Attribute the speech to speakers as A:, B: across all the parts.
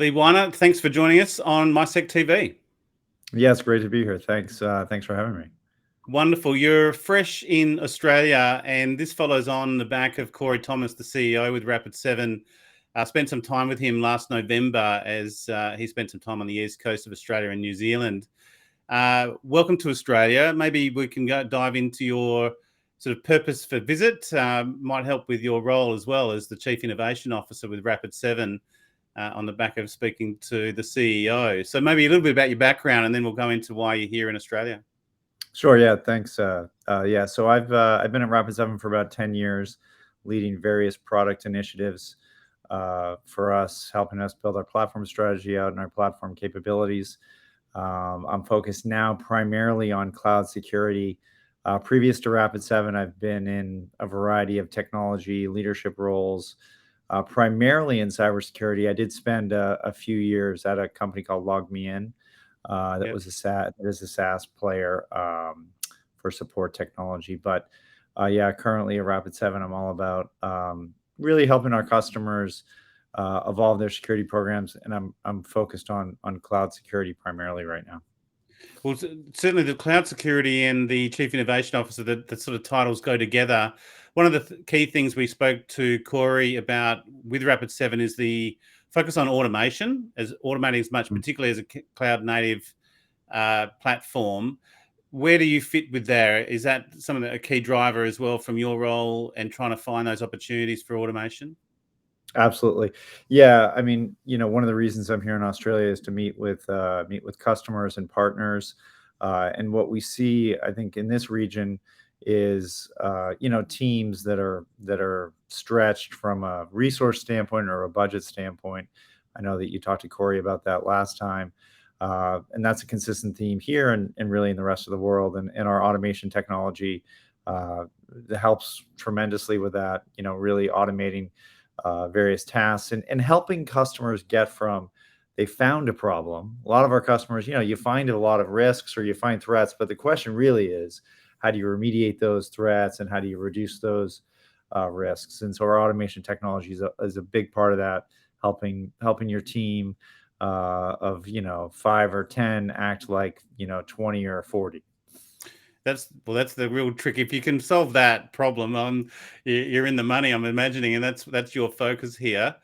A: Lee Weiner, thanks for joining us on MySec TV.
B: Yeah, it's great to be here. Thanks for having me.
A: Wonderful. You're fresh in Australia, and this follows on the back of Corey Thomas, the CEO with Rapid7. Spent some time with him last November as he spent some time on the east coast of Australia and New Zealand. Welcome to Australia. Maybe we can dive into your sort of purpose for visit. Might help with your role as well as the Chief Innovation Officer with Rapid7. On the back of speaking to the CEO. So maybe a little bit about your background, and then we'll go into why you're here in Australia.
B: Sure. Yeah. Thanks. Yeah. So I've been at Rapid7 for about 10 years, leading various product initiatives for us, helping us build our platform strategy out and our platform capabilities. I'm focused now primarily on cloud security. Previous to Rapid7, I've been in a variety of technology leadership roles. Primarily in cybersecurity. I did spend a few years at a company called LogMeIn. That
A: Yep.
B: was that is a SaaS player for support technology. But yeah, currently at Rapid7, I'm all about really helping our customers evolve their security programs, and I'm focused on cloud security primarily right now.
A: Well, certainly the cloud security and the Chief Innovation Officer, the sort of titles go together. One of the key things we spoke to Corey about with Rapid7 is the focus on automation, as automating as much, particularly as a cloud native platform. Where do you fit with there? Is that some of a key driver as well from your role and trying to find those opportunities for automation?
B: Absolutely. Yeah, I mean, one of the reasons I'm here in Australia is to meet with customers and partners. And what we see, I think, in this region is teams that are stretched from a resource standpoint or a budget standpoint. I know that you talked to Corey about that last time. And that's a consistent theme here and really in the rest of the world. And our automation technology helps tremendously with that, really automating various tasks and helping customers get from they found a problem. A lot of our customers, you find a lot of risks or you find threats, but the question really is, how do you remediate those threats and how do you reduce those risks? And so our automation technology is a big part of that, helping your team of 5 or 10 act like 20 or 40.
A: That's the real trick. If you can solve that problem, you're in the money, I'm imagining, and that's your focus here.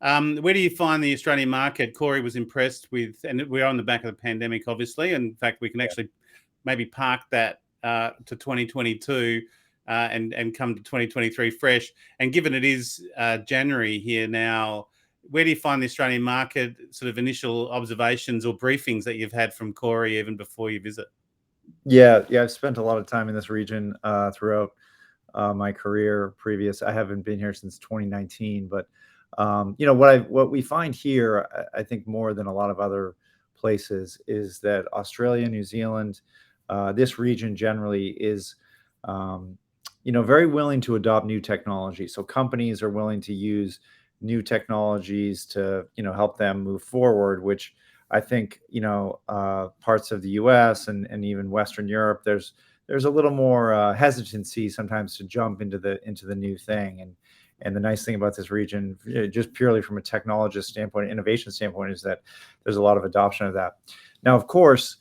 A: Where do you find the Australian market? Corey was impressed with, and we're on the back of the pandemic, obviously. And in fact, we can actually maybe park that to 2022 and come to 2023 fresh. And given it is January here now, where do you find the Australian market? Sort of initial observations or briefings that you've had from Corey even before you visit.
B: Yeah, I've spent a lot of time in this region throughout my career. I haven't been here since 2019, but what we find here, I think more than a lot of other places, is that Australia, New Zealand, this region generally is, very willing to adopt new technology. So companies are willing to use new technologies to, help them move forward, which I think, parts of the US and even Western Europe, there's a little more hesitancy sometimes to jump into the new thing. And the nice thing about this region, just purely from a technologist standpoint, innovation standpoint, is that there's a lot of adoption of that. Now, of course,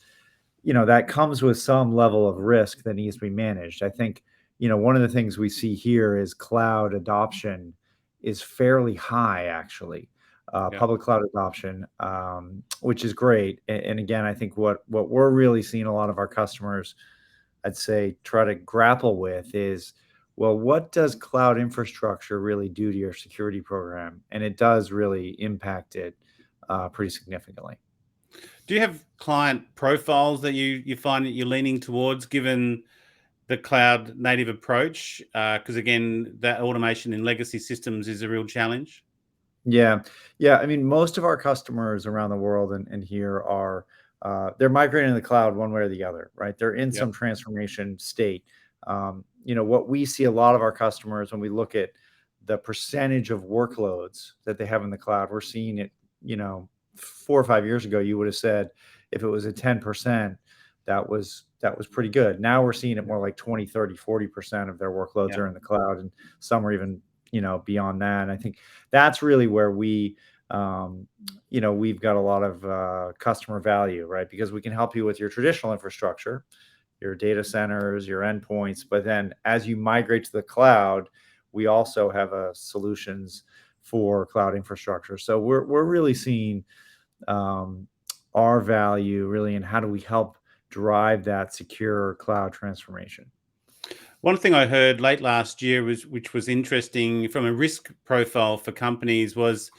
B: that comes with some level of risk that needs to be managed. I think, one of the things we see here is cloud adoption is fairly high, actually. Public cloud adoption, which is great. And again, I think what we're really seeing a lot of our customers, I'd say, try to grapple with is, well, what does cloud infrastructure really do to your security program? And it does really impact it pretty significantly.
A: Do you have client profiles that you find that you're leaning towards, given the cloud native approach? Because again, that automation in legacy systems is a real challenge.
B: Yeah. I mean, most of our customers around the world and here are they're migrating to the cloud one way or the other, right? They're in
A: Yep.
B: some transformation state. What we see a lot of our customers when we look at the percentage of workloads that they have in the cloud, we're seeing it, 4 or 5 years ago, you would have said if it was a 10%, that was pretty good. Now we're seeing it more like 20, 30, 40% of their workloads
A: Yep.
B: are in the cloud, and some are even, beyond that. And I think that's really where we um, we've got a lot of customer value, right? Because we can help you with your traditional infrastructure, your data centers, your endpoints. But then as you migrate to the cloud, we also have solutions for cloud infrastructure. So we're really seeing um, our value really in how do we help drive that secure cloud transformation.
A: One thing I heard late last year was, which was interesting from a risk profile for companies, was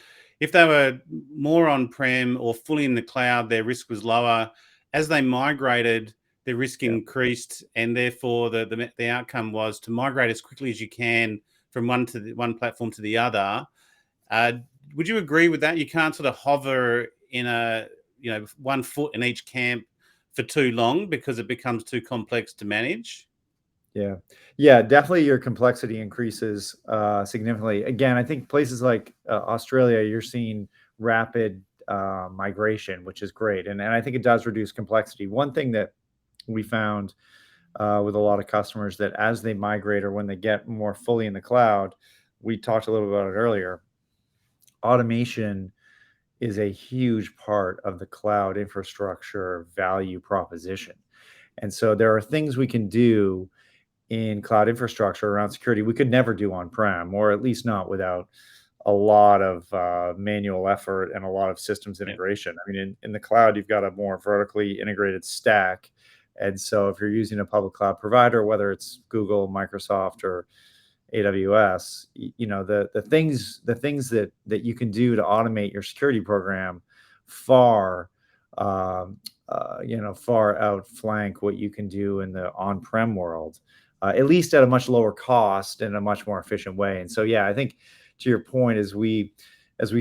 A: if they were more on-prem or fully in the cloud, their risk was lower. As they migrated, their risk
B: Yeah.
A: increased, and therefore the outcome was to migrate as quickly as you can from one platform to the other. Uh, would you agree with that? You can't sort of hover in a, 1 foot in each camp for too long because it becomes too complex to manage.
B: Yeah. Yeah, definitely your complexity increases significantly. Again, I think places like Australia, you're seeing rapid migration, which is great. And I think it does reduce complexity. One thing that we found with a lot of customers that as they migrate or when they get more fully in the cloud, we talked a little about it earlier, automation is a huge part of the cloud infrastructure value proposition. And so there are things we can do in cloud infrastructure around security we could never do on-prem, or at least not without a lot of manual effort and a lot of systems
A: Yeah.
B: integration. I mean, in the cloud, you've got a more vertically integrated stack. And so if you're using a public cloud provider, whether it's Google, Microsoft, or AWS, the things that you can do to automate your security program far far outflank what you can do in the on-prem world, at least at a much lower cost and a much more efficient way. And so, yeah, I think to your point, as we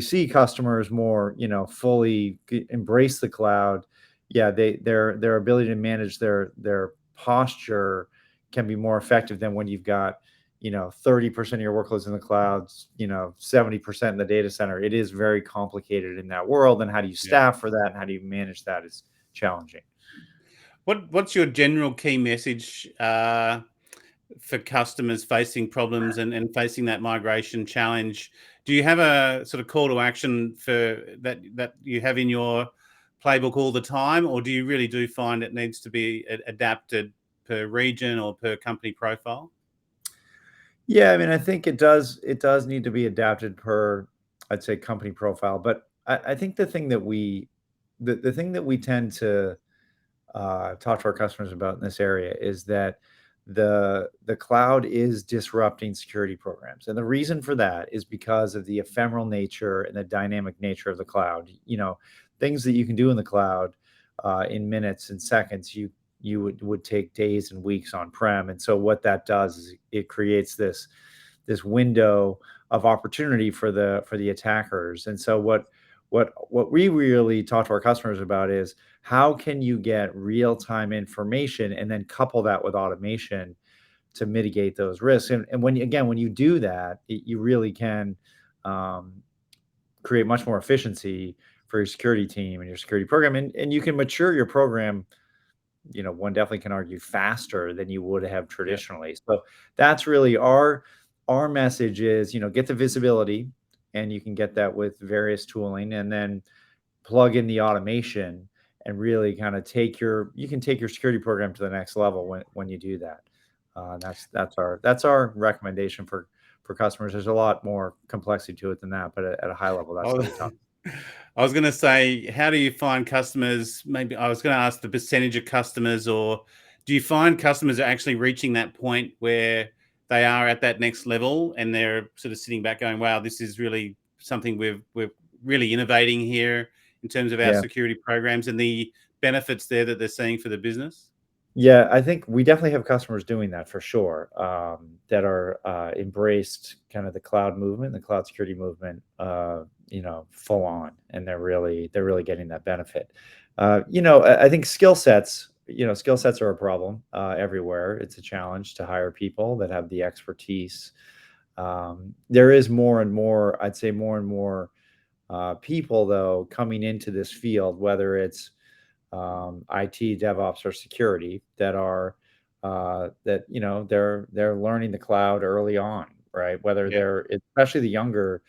B: see customers more, fully embrace the cloud, yeah, their ability to manage their posture can be more effective than when you've got 30% of your workloads in the clouds, 70% in the data center. It is very complicated in that world. And how do you
A: Yeah.
B: staff for that? And how do you manage that is challenging.
A: What's your general key message for customers facing problems and facing that migration challenge? Do you have a sort of call to action for that you have in your playbook all the time, or do you really do find it needs to be adapted per region or per company profile?
B: Yeah, I mean, I think it does need to be adapted per, I'd say, company profile. But I think the thing that we tend to talk to our customers about in this area is that the cloud is disrupting security programs, and the reason for that is because of the ephemeral nature and the dynamic nature of the cloud. Things that you can do in the cloud in minutes and seconds, you would take days and weeks on prem. And so what that does is it creates this window of opportunity for the attackers. And so what we really talk to our customers about is how can you get real-time information and then couple that with automation to mitigate those risks. And when you do that, you really can um, create much more efficiency for your security team and your security program, and you can mature your program. One definitely can argue faster than you would have
A: Yeah.
B: traditionally. So that's really our message is, get the visibility, and you can get that with various tooling, and then plug in the automation and really kind of take your security program to the next level when you do that. That's our recommendation for customers. There's a lot more complexity to it than that, but at a high level, that's how
A: Oh,
B: we talk.
A: I was going to say, how do you find customers? Maybe I was going to ask the percentage of customers, or do you find customers are actually reaching that point where they are at that next level and they're sort of sitting back going, wow, this is really something we're really innovating here in terms of our
B: Yeah.
A: security programs and the benefits there that they're seeing for the business?
B: Yeah, I think we definitely have customers doing that for sure, that are embraced kind of the cloud movement, the cloud security movement, full on, and they're really getting that benefit. I think skill sets are a problem everywhere. It's a challenge to hire people that have the expertise. There is more and more, I'd say, more and more people though coming into this field, whether it's IT, DevOps, or security they're learning the cloud early on, right? Whether
A: Yeah.
B: they're especially the younger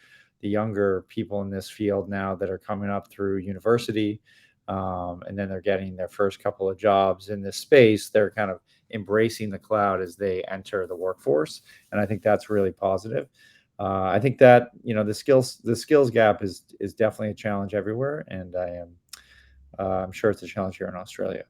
B: younger people in this field now that are coming up through university, and then they're getting their first couple of jobs in this space. They're kind of embracing the cloud as they enter the workforce, and I think that's really positive. I think that the skills gap is definitely a challenge everywhere, and I'm sure it's a challenge here in Australia.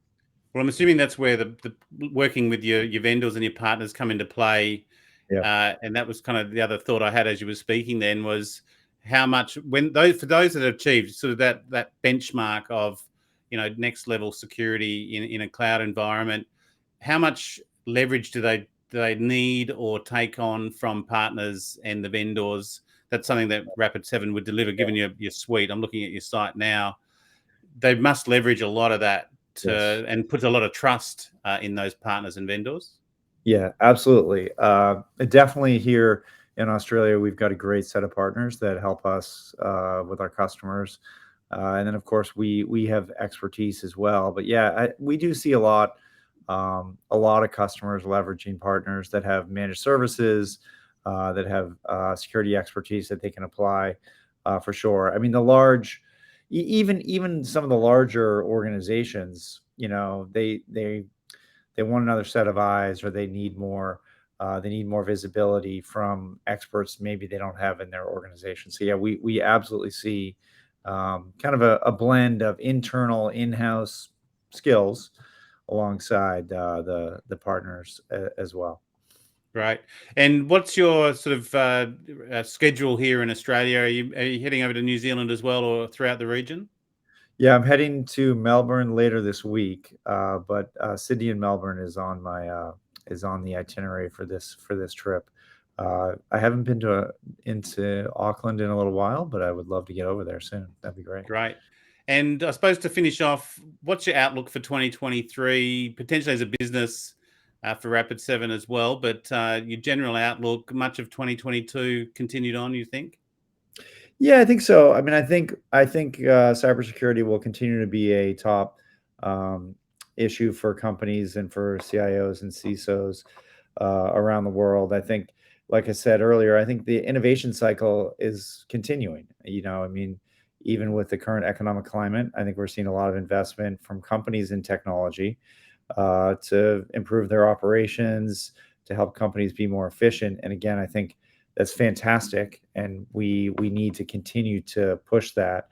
A: Well, I'm assuming that's where the working with your vendors and your partners come into play.
B: Yeah.
A: And that was kind of the other thought I had as you were speaking then, was how much, when those, for those that have achieved sort of that benchmark of, next level security in a cloud environment, how much leverage do they need or take on from partners and the vendors? That's something that Rapid7 would deliver, given your suite. I'm looking at your site now. They must leverage a lot of that
B: Yes.
A: and put a lot of trust in those partners and vendors.
B: Yeah, absolutely. Definitely here in Australia, we've got a great set of partners that help us with our customers, and then of course we have expertise as well. But yeah, we do see a lot of customers leveraging partners that have managed services, that have security expertise that they can apply, for sure. I mean, even some of the larger organizations, they want another set of eyes, or they need more visibility from experts maybe they don't have in their organization. So yeah, we absolutely see kind of a blend of internal in-house skills alongside the partners as well.
A: Right. And what's your sort of schedule here in Australia? Are you heading over to New Zealand as well, or throughout the region?
B: Yeah, I'm heading to Melbourne later this week, but Sydney and Melbourne is on the itinerary for this trip. I haven't been into Auckland in a little while, but I would love to get over there soon. That'd be great.
A: Great. And I suppose to finish off, what's your outlook for 2023, potentially as a business for Rapid7 as well, but your general outlook, much of 2022 continued on, you think?
B: Yeah, I think so. I mean, I think cybersecurity will continue to be a top um, issue for companies and for CIOs and CISOs around the world. I think, like I said earlier, I think the innovation cycle is continuing. I mean, even with the current economic climate, I think we're seeing a lot of investment from companies in technology to improve their operations, to help companies be more efficient. And again, I think that's fantastic, and we need to continue to push that.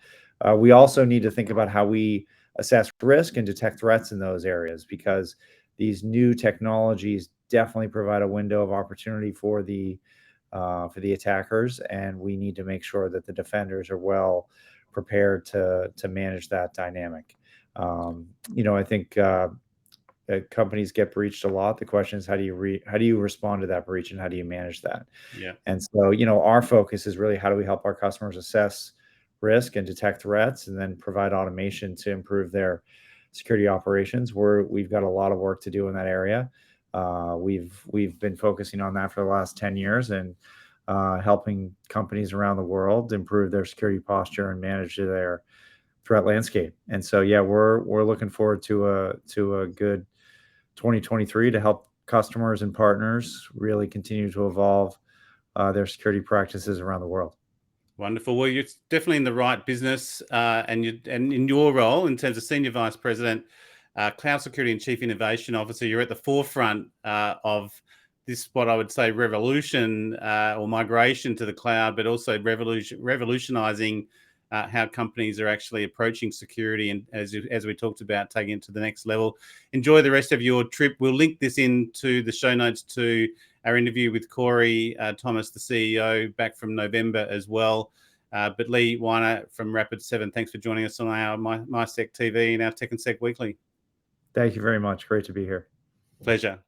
B: We also need to think about how we assess risk and detect threats in those areas, because these new technologies definitely provide a window of opportunity for the attackers, and we need to make sure that the defenders are well prepared to manage that dynamic. I think companies get breached a lot. The question is, how do you respond to that breach, and how do you manage that?
A: Yeah.
B: And so, our focus is really how do we help our customers assess risk and detect threats, and then provide automation to improve their security operations. We've got a lot of work to do in that area. We've been focusing on that for the last 10 years, and helping companies around the world improve their security posture and manage their threat landscape. And so, yeah, we're looking forward to a good 2023 to help customers and partners really continue to evolve their security practices around the world.
A: Wonderful. Well, you're definitely in the right business, and in your role in terms of Senior Vice President, Cloud Security and Chief Innovation Officer, you're at the forefront of this, what I would say, revolution or migration to the cloud, but also revolutionizing how companies are actually approaching security, and as we talked about, taking it to the next level. Enjoy the rest of your trip. We'll link this into the show notes to our interview with Corey Thomas, the CEO, back from November as well. But Lee Weiner from Rapid7, thanks for joining us on our MySec TV and our Tech and Sec Weekly.
B: Thank you very much. Great to be here.
A: Pleasure.